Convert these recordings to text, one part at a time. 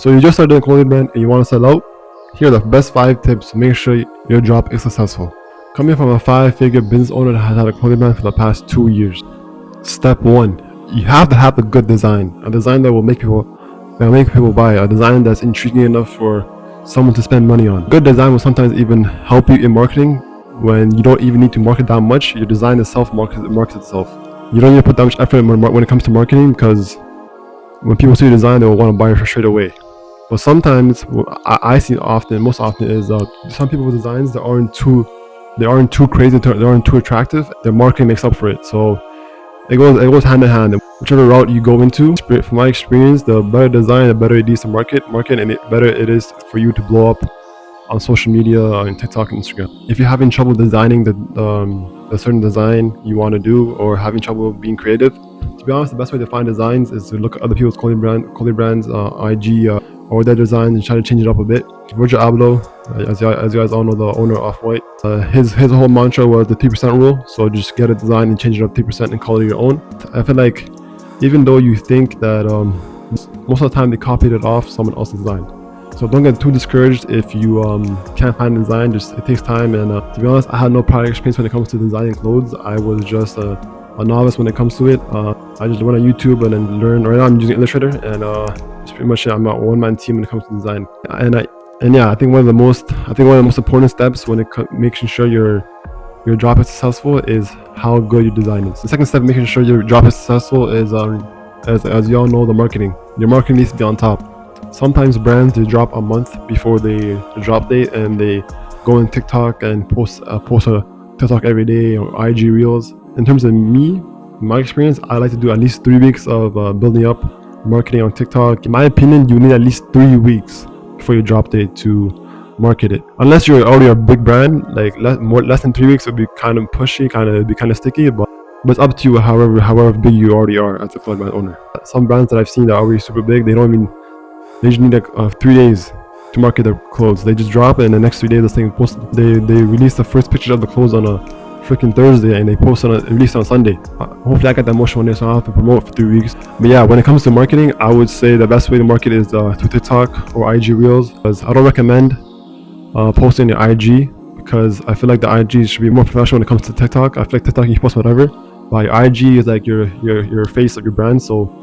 So you just started a clothing brand and you want to sell out? Here are the best 5 tips to make sure your drop is successful. Coming from a 5-figure business owner that has had a clothing brand for the past 2 years. Step 1, you have to have a good design. A design that will make people buy. A design that's intriguing enough for someone to spend money on. Good design will sometimes even help you in marketing when you don't even need to market that much. Your design itself markets itself. You don't need to put that much effort when it comes to marketing, because when people see your design, they will want to buy it straight away. But sometimes I see most often is some people with designs that aren't too crazy, they aren't too attractive. Their marketing makes up for it. So it goes hand in hand. Whichever route you go into, from my experience, the better design, the better it is to market, and the better it is for you to blow up on social media, on TikTok and Instagram. If you're having trouble designing the certain design you want to do, or having trouble being creative, to be honest, the best way to find designs is to look at other people's clothing brands, IG, or their designs, and try to change it up a bit. Virgil Abloh, as you guys all know, the owner of Off-White, his whole mantra was the 3% rule. So just get a design and change it up 3% and call it your own. I feel like even though you think that most of the time they copied it off someone else's design. So don't get too discouraged if you can't find a design. It takes time, and to be honest, I had no prior experience when it comes to designing clothes. I was just a novice when it comes to it. I just went on YouTube and then learned. Right now I'm using Illustrator, and it's pretty much I'm a one-man team when it comes to design. I think one of the most important steps when making sure your drop is successful is how good your design is. The second step making sure your drop is successful is as you all know, the marketing. Your marketing needs to be on top. Sometimes brands, they drop a month before the drop date, and they go on TikTok and post a TikTok every day, or IG reels. In terms of my experience, I like to do at least 3 weeks of building up marketing on TikTok. In my opinion, you need at least 3 weeks before your drop date to market it. Unless you're already a big brand, like less than 3 weeks would be kind of pushy, kind of sticky. But it's up to you, however big you already are as a clothing brand owner. Some brands that I've seen that are already super big, they just need like 3 days to market their clothes. They just drop it, and the next 3 days they release the first pictures of the clothes on a freaking Thursday, and they release on Sunday. Hopefully I got that motion one day, so I don't have to promote for 3 weeks. But yeah, when it comes to marketing, I would say the best way to market is through TikTok or IG reels, because I don't recommend posting your IG, because I feel like the IG should be more professional when it comes to TikTok. I feel like TikTok you can post whatever, but your IG is like your face of your brand, so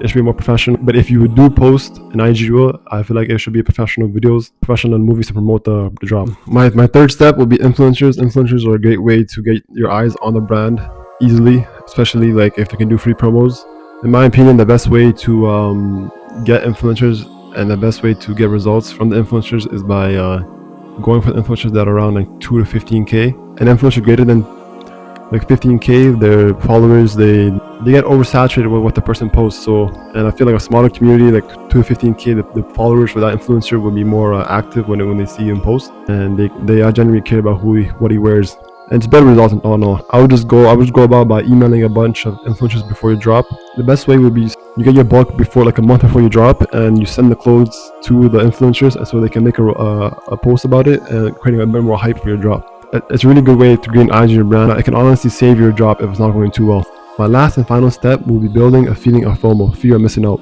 it should be more professional. But if you do post an IG reel, I feel like it should be professional videos, professional movies to promote the drop. My third step would be influencers. Influencers are a great way to get your eyes on the brand easily, especially like if they can do free promos. In my opinion, the best way to get influencers and the best way to get results from the influencers is by going for the influencers that are around like 2 to 15k. An influencer greater than like 15k, their followers, they get oversaturated with what the person posts. So, and I feel like a smaller community, like 2 to 15k, the followers for that influencer will be more active when they see him post, and they generally care about what he wears. And it's better results all in all. I would just go about by emailing a bunch of influencers before you drop. The best way would be you get your bulk before, like a month before you drop, and you send the clothes to the influencers, and so they can make a post about it and creating a bit more hype for your drop. It's a really good way to gain eyes on your brand. It can honestly save your drop if it's not going too well. My last and final step will be building a feeling of FOMO, fear of missing out.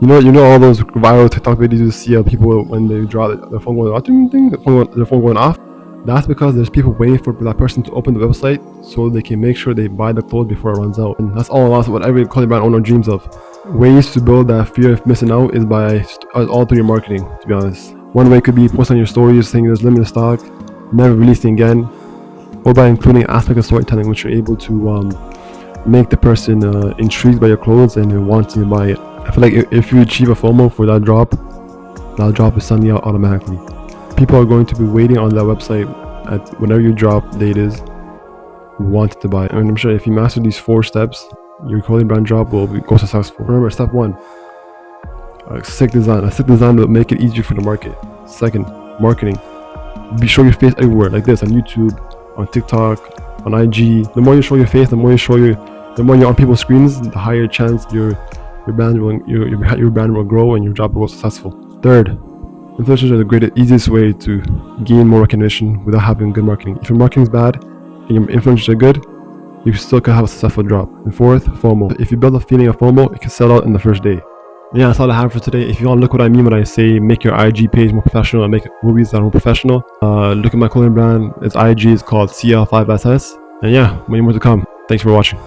You know all those viral TikTok videos you see of people when they drop their phone going off, their phone going off. That's because there's people waiting for that person to open the website so they can make sure they buy the clothes before it runs out. And that's what every clothing brand owner dreams of. Ways to build that fear of missing out is by all through your marketing, to be honest. One way could be posting on your stories saying there's limited stock, never releasing again, or by including aspect of storytelling which you're able to make the person intrigued by your clothes and wanting to buy it. I feel like if you achieve a FOMO for that drop is suddenly out automatically. People are going to be waiting on that website at whenever your drop date is, wanting to buy it. And I'm sure if you master these 4 steps, your clothing brand drop will go successful. Remember, step 1, a sick design. A sick design will make it easier for the market. Second, marketing. Be show your face everywhere, like this, on YouTube, on TikTok, on IG. The more you show your face, the more you're on people's screens, the higher chance your brand will grow and your job will go successful. Third, influencers are the easiest way to gain more recognition without having good marketing. If your marketing is bad and your influencers are good, you still can have a successful drop. And fourth, FOMO. If you build a feeling of FOMO, it can sell out in the first day. Yeah, that's all I have for today. If you want to look what I mean when I say make your IG page more professional and make movies that are more professional, look at my clothing brand. Its IG is called CL5SS. And yeah, many more to come. Thanks for watching.